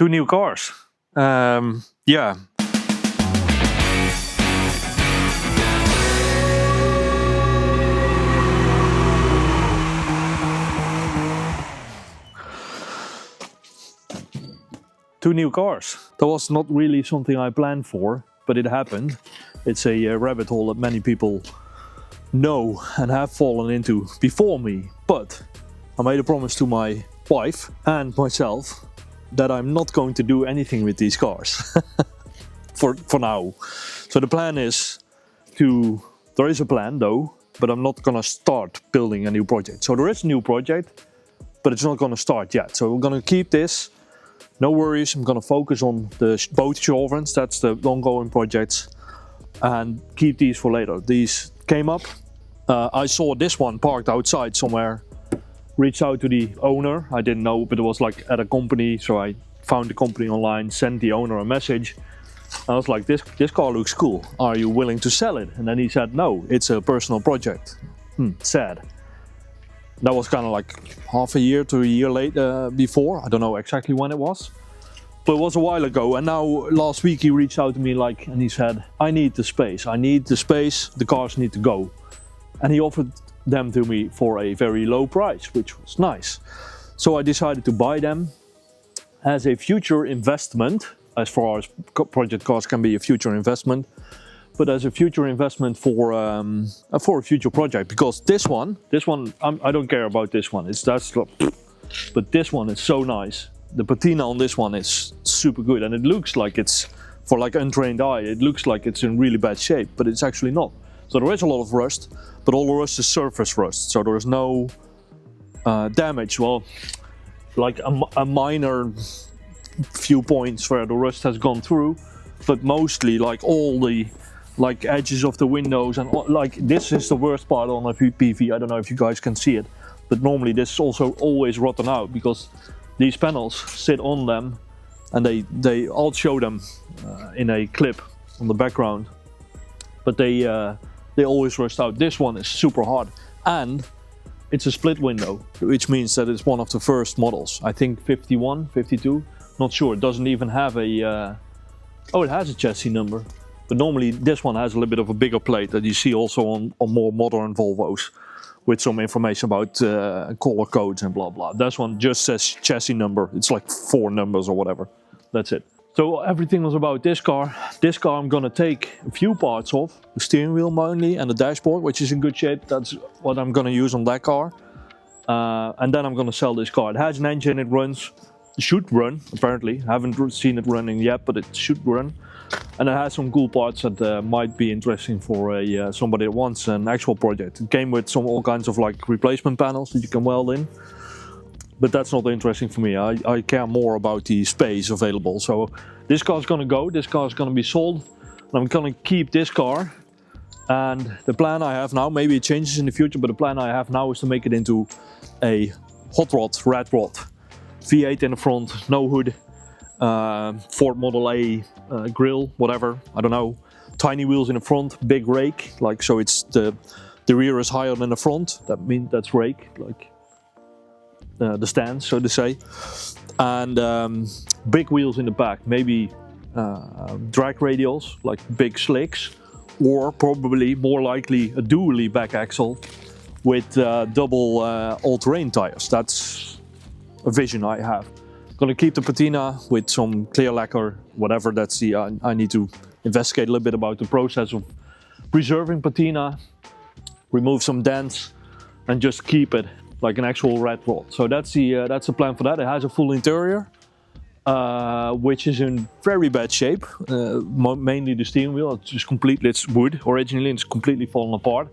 Two new cars. Yeah. Two new cars. That was not really something I planned for, but it happened. It's a rabbit hole that many people know and have fallen into before me. But I made a promise to my wife and myself that I'm not going to do anything with these cars for now. So the plan is there is a plan though, but I'm not gonna start building a new project. So there is a new project, but it's not gonna start yet. So we're gonna keep this. No worries, I'm gonna focus on the both Tjorvens, that's the ongoing projects, and keep these for later. These came up, I saw this one parked outside somewhere, reached out to the owner, I didn't know, but it was like at a company, so I found the company online, sent the owner a message. I was like, this car looks cool, are you willing to sell it? And then he said, no, it's a personal project. Sad. That was kind of like half a year to a year later before. I don't know exactly when it was, but it was a while ago. And now last week he reached out to me and he said, I need the space. I need the space. The cars need to go. And he offered them to me for a very low price, which was nice. So I decided to buy them as a future investment, as far as project cars can be a future investment. But as a future investment for a future project, because this one, I don't care about this one. But this one is so nice. The patina on this one is super good, and it looks like it's, for like untrained eye, it looks like it's in really bad shape, but it's actually not. So there is a lot of rust, but all the rust is surface rust. So there is no damage. Well, like a minor few points where the rust has gone through, but mostly like all the edges of the windows, and like this is the worst part on a PV. I don't know if you guys can see it, but normally this is also always rotten out because these panels sit on them, and I'll show them in a clip on the background, but they always rust out. This one is super hard, and it's a split window, which means that it's one of the first models. I think 51, 52, not sure. It doesn't even have a oh, it has a chassis number. But normally this one has a little bit of a bigger plate that you see also on more modern Volvos, with some information about color codes and blah blah. This one just says chassis number. It's like 4 numbers or whatever. That's it. So everything was about this car. This car I'm gonna take a few parts of. The steering wheel mainly and the dashboard, which is in good shape. That's what I'm gonna use on that car. And then I'm gonna sell this car. It has an engine, it runs. It should run, apparently. I haven't seen it running yet, but it should run. And it has some cool parts that might be interesting for somebody that wants an actual project. It came with all kinds of like replacement panels that you can weld in. But that's not interesting for me. I care more about the space available. So this car is gonna go, this car is gonna be sold. And I'm gonna keep this car. And the plan I have now, maybe it changes in the future, but the plan I have now is to make it into a hot rod, rat rod. V8 in the front, no hood. Ford Model A grill, whatever, I don't know. Tiny wheels in the front, big rake, like so it's the rear is higher than the front. That means that's rake, like the stance, so to say. And big wheels in the back, maybe drag radials, like big slicks, or probably more likely a dually back axle with double all-terrain tires. That's a vision I have. Gonna keep the patina with some clear lacquer, whatever. That's the I need to investigate a little bit about the process of preserving patina, remove some dents, and just keep it like an actual rat rod. So that's the plan for that. It has a full interior, which is in very bad shape. Mainly the steering wheel. It's just completely, it's wood originally, and it's completely fallen apart.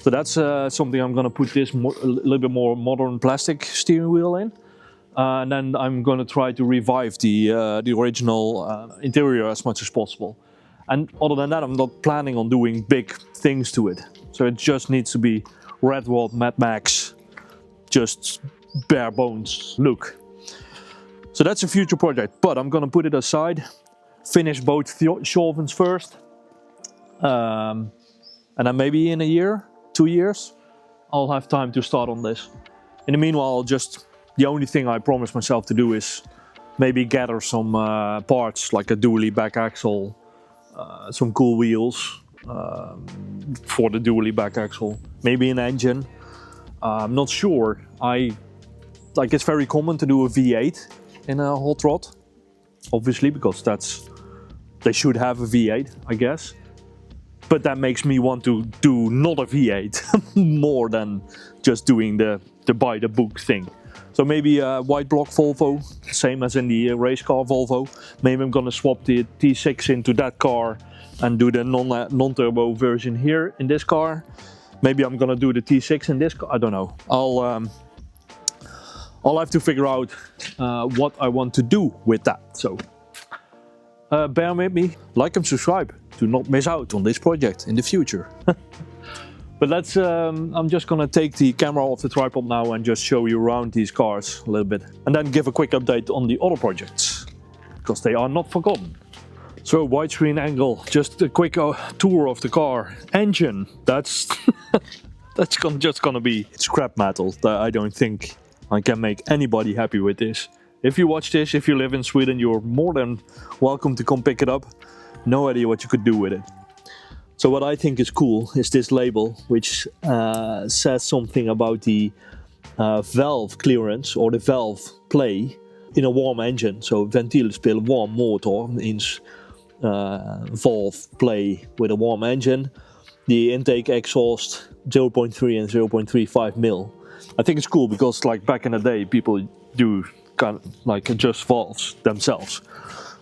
So that's something I'm gonna put this a little bit more modern plastic steering wheel in. And then I'm going to try to revive the original interior as much as possible. And other than that, I'm not planning on doing big things to it. So it just needs to be Red Rod, Mad Max, just bare bones look. So that's a future project, but I'm going to put it aside, finish both Tjorvens first. And then maybe in a year, 2 years, I'll have time to start on this. In the meanwhile, the only thing I promised myself to do is maybe gather some parts like a dually back axle, some cool wheels for the dually back axle, maybe an engine. I'm not sure. It's very common to do a V8 in a hot rod, obviously, because they should have a V8, I guess. But that makes me want to do not a V8 more than just doing the by the book thing. So maybe a white block Volvo, same as in the race car Volvo. Maybe I'm gonna swap the T6 into that car and do the non-turbo version here in this car. Maybe I'm gonna do the T6 in this car. I don't know. I'll have to figure out what I want to do with that. So bear with me, like and subscribe to not miss out on this project in the future. But I'm just gonna take the camera off the tripod now and just show you around these cars a little bit. And then give a quick update on the other projects, because they are not forgotten. So widescreen angle, just a quick tour of the car. Engine, that's just gonna be scrap metal. I don't think I can make anybody happy with this. If you watch this, if you live in Sweden, you're more than welcome to come pick it up. No idea what you could do with it. So what I think is cool is this label, which says something about the valve clearance or the valve play in a warm engine. So ventilspel warm motor means valve play with a warm engine. The intake exhaust 0.3 and 0.35 mil. I think it's cool because like back in the day people do kind of like adjust valves themselves.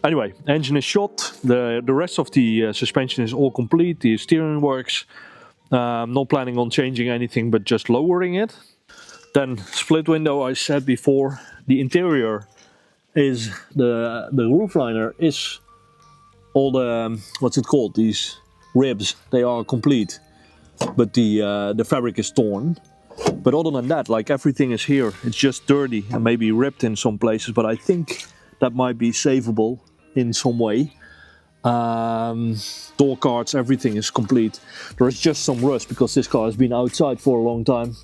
Anyway, engine is shot, the rest of the suspension is all complete, the steering works. Not planning on changing anything but just lowering it. Then split window, I said before, the interior is, the roof liner is all the, what's it called, these ribs, they are complete. But the fabric is torn. But other than that, like everything is here, it's just dirty and maybe ripped in some places, but I think that might be savable in some way. Door cards, everything is complete. There is just some rust because this car has been outside for a long time.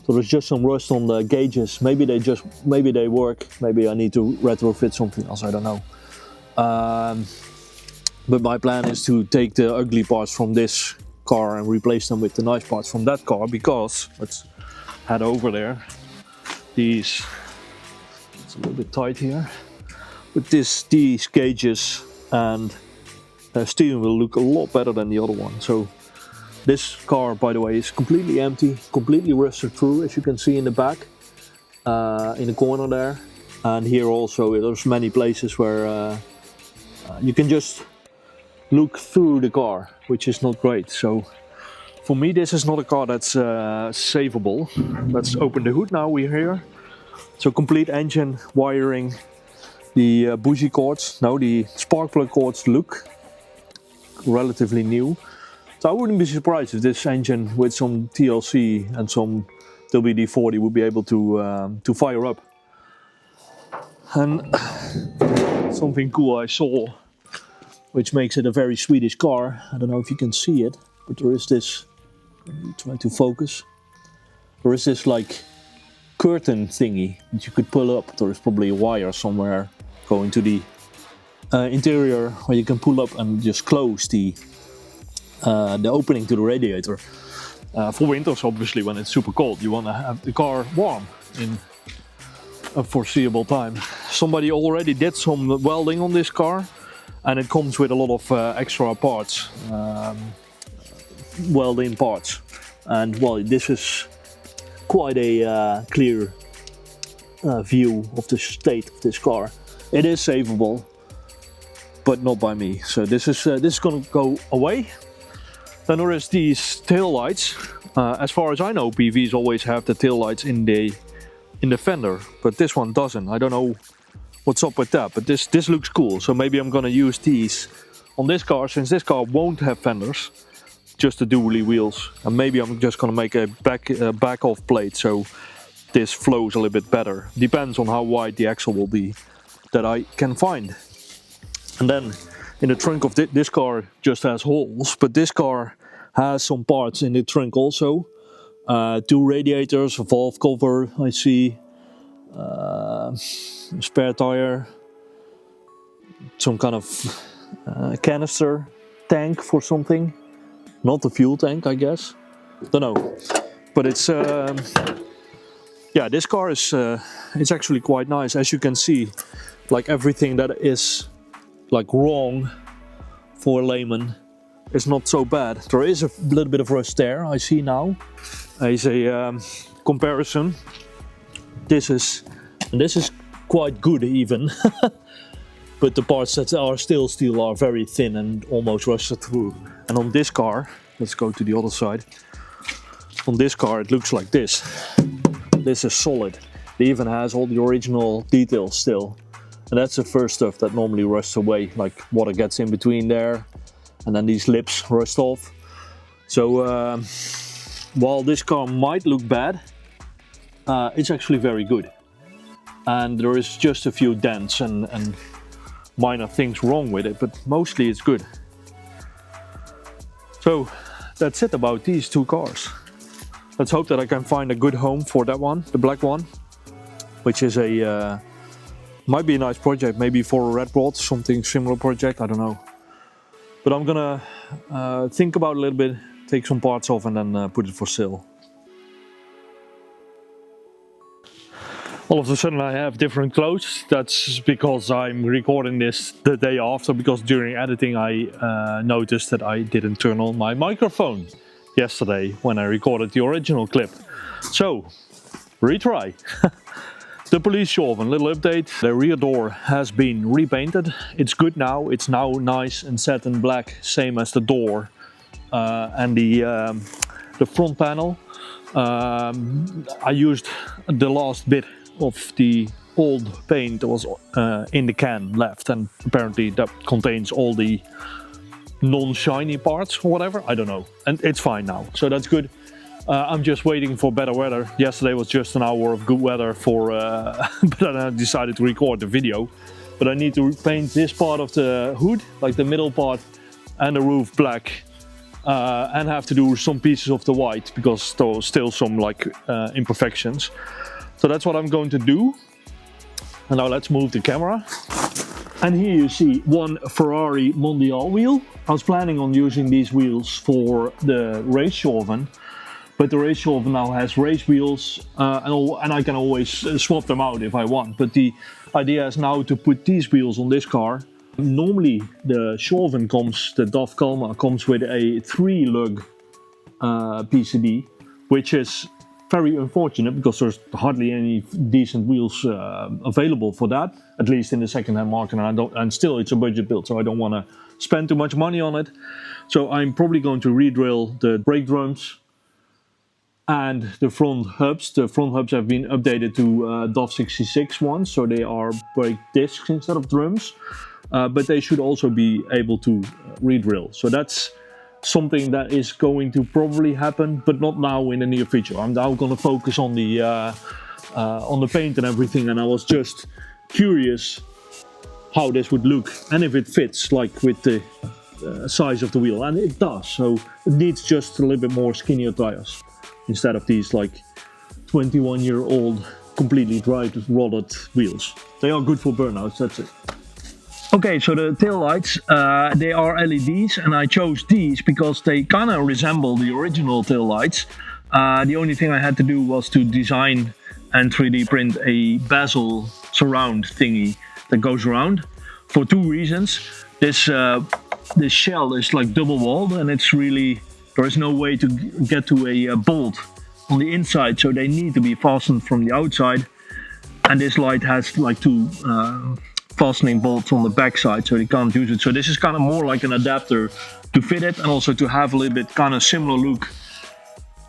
So there's just some rust on the gauges. Maybe they work. Maybe I need to retrofit something else, I don't know. But my plan is to take the ugly parts from this car and replace them with the nice parts from that car, because let's head over there. It's a little bit tight here. With these gauges and steering will look a lot better than the other one. So this car, by the way, is completely empty, completely rusted through, as you can see in the back, in the corner there. And here also there's many places where you can just look through the car, which is not great. So for me this is not a car that's savable. Let's open the hood now, we're here. So complete engine, wiring, the bougie cords, now the spark plug cords look relatively new. So I wouldn't be surprised if this engine with some TLC and some WD-40 would be able to fire up. And something cool I saw, which makes it a very Swedish car. I don't know if you can see it, but there is this, let me try to focus. There is this like curtain thingy that you could pull up. There is probably a wire somewhere going to the interior where you can pull up and just close the opening to the radiator. For winters, obviously, when it's super cold, you want to have the car warm in a foreseeable time. Somebody already did some welding on this car, and it comes with a lot of extra parts, welding parts. And well, this is quite a clear view of the state of this car. It is savable, but not by me. So this is going to go away. Then there is these tail lights. As far as I know, PVs always have the tail lights in the fender, but this one doesn't. I don't know what's up with that, but this looks cool. So maybe I'm gonna use these on this car, since this car won't have fenders, just the dually wheels. And maybe I'm just gonna make a back off plate so this flows a little bit better. Depends on how wide the axle will be that I can find. And then in the trunk of this car just has holes, but this car has some parts in the trunk also. 2 radiators, a valve cover, I see, spare tire, some kind of canister tank for something. Not a fuel tank, I guess. Don't know. But it's yeah, this car is it's actually quite nice. As you can see, like everything that is like wrong for a layman is not so bad. There is a little bit of rust there, I see now. As a comparison, this is quite good even. But the parts that are still steel are very thin and almost rusted through. And on this car, let's go to the other side. On this car it looks like this. This is solid. It even has all the original details still. And that's the first stuff that normally rusts away, like water gets in between there and then these lips rust off. So while this car might look bad, it's actually very good. And there is just a few dents and minor things wrong with it, but mostly it's good. So that's it about these two cars. Let's hope that I can find a good home for that one, the black one, which is a might be a nice project, maybe for a red rod, something similar project, I don't know. But I'm gonna think about it a little bit, take some parts off and then put it for sale. All of a sudden I have different clothes. That's because I'm recording this the day after, because during editing I noticed that I didn't turn on my microphone yesterday when I recorded the original clip. So, retry. The Police Tjorven, little update. The rear door has been repainted. It's good now. It's now nice and satin black, same as the door and the front panel. I used the last bit of the old paint that was in the can left, and apparently that contains all the non-shiny parts or whatever, I don't know, and it's fine now, so that's good. I'm just waiting for better weather. Yesterday was just an hour of good weather for but then I decided to record the video. But I need to paint this part of the hood, like the middle part and the roof black, and have to do some pieces of the white because there was still some like imperfections. So that's what I'm going to do. And now let's move the camera. And here you see one Ferrari Mondial wheel. I was planning on using these wheels for the Race Tjorven, but the Race Tjorven now has race wheels and I can always swap them out if I want. But the idea is now to put these wheels on this car. Normally the Tjorven comes, the DAF Kalma comes with a 3-lug PCB, which is very unfortunate because there's hardly any decent wheels available for that, at least in the second-hand market, and still it's a budget build, so I don't want to spend too much money on it. So I'm probably going to re-drill the brake drums and the front hubs. The front hubs have been updated to DAF 66 ones, so they are brake discs instead of drums, but they should also be able to re-drill. So that's something that is going to probably happen, but not now in the near future. I'm now going to focus on the paint and everything, and I was just curious how this would look and if it fits like with the size of the wheel, and it does. So it needs just a little bit more skinnier tires instead of these like 21-year-old completely dried rotted wheels. They are good for burnouts, that's it. Okay, so the tail lights, they are LEDs, and I chose these because they kind of resemble the original tail lights. The only thing I had to do was to design and 3D print a bezel surround thingy that goes around for two reasons. This shell is like double walled, and it's really, there is no way to get to a bolt on the inside, so they need to be fastened from the outside. And this light has like two fastening bolts on the back side, so they can't use it. So this is kind of more like an adapter to fit it, and also to have a little bit kind of similar look,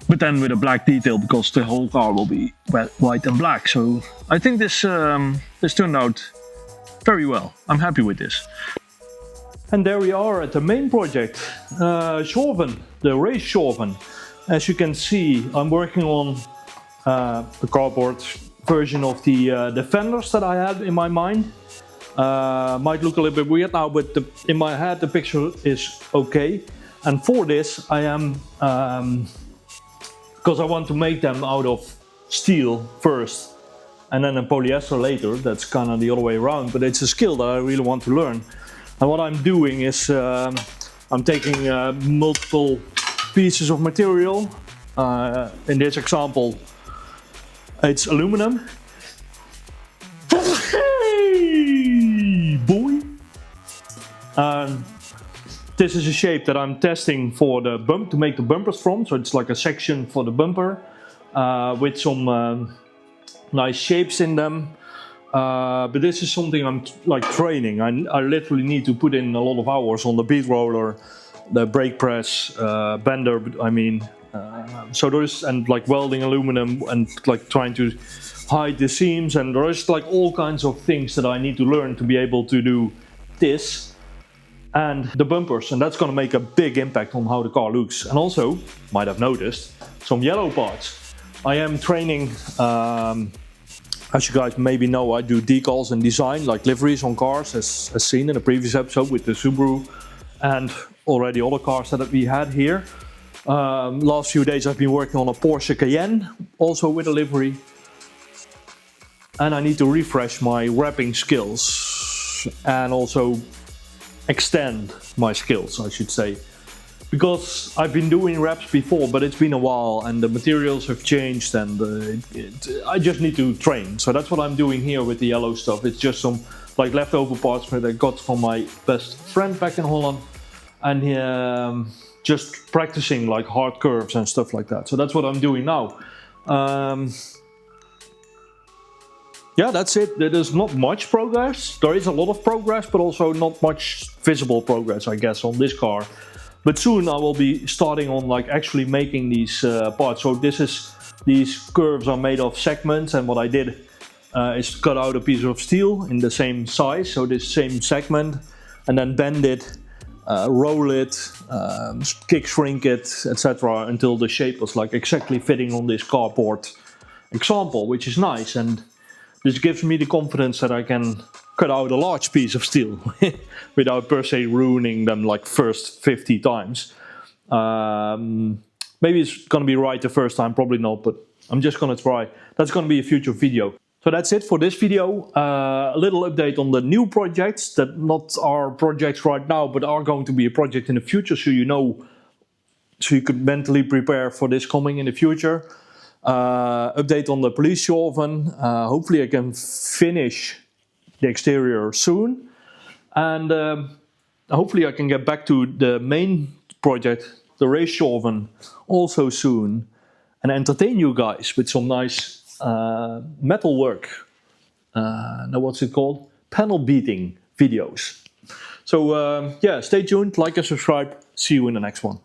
but then with a black detail, because the whole car will be white and black. So I think this turned out very well. I'm happy with this. And there we are at the main project, Tjorven, the Race Tjorven. As you can see, I'm working on the cardboard version of the fenders that I had in my mind. Might look a little bit weird now, but in my head the picture is okay. And for this I am, because I want to make them out of steel first, and then a polyester later. That's kind of the other way around, but it's a skill that I really want to learn. And what I'm doing is I'm taking multiple pieces of material. In this example, it's aluminum. Hey, boy! This is a shape that I'm testing for the bump to make the bumpers from. So it's like a section for the bumper with some nice shapes in them. But this is something I'm like training. I literally need to put in a lot of hours on the bead roller, the brake press, bender. I mean, so there's and like welding aluminum and like trying to hide the seams, and there's like all kinds of things that I need to learn to be able to do this and the bumpers, and that's going to make a big impact on how the car looks. And also, might have noticed, some yellow parts. I am training, as you guys maybe know, I do decals and design, like liveries on cars, as seen in the previous episode with the Subaru and already other cars that we had here. Last few days I've been working on a Porsche Cayenne, also with a livery. And I need to refresh my wrapping skills and also extend my skills, I should say, because I've been doing wraps before, but it's been a while and the materials have changed, and I just need to train. So that's what I'm doing here with the yellow stuff. It's just some like leftover parts that I got from my best friend back in Holland, and just practicing like hard curves and stuff like that. So that's what I'm doing now. Yeah, that's it. There's not much progress. There is a lot of progress, but also not much visible progress, I guess, on this car. But soon I will be starting on like actually making these parts. So these curves are made of segments, and what I did is cut out a piece of steel in the same size, so this same segment, and then bend it, roll it, kick shrink it, etc. until the shape was like exactly fitting on this cardboard example, which is nice. And this gives me the confidence that I can cut out a large piece of steel without per se ruining them like first 50 times. Maybe it's gonna be right the first time, probably not, but I'm just gonna try. That's gonna be a future video. So that's it for this video. A little update on the new projects that not are projects right now, but are going to be a project in the future, so you know, so you could mentally prepare for this coming in the future. Update on the Police Tjorven. Hopefully I can finish the exterior soon, and hopefully I can get back to the main project, the Race Tjorven, also soon, and entertain you guys with some nice metal work. Now what's it called? Panel beating videos. So yeah, stay tuned, like and subscribe. See you in the next one.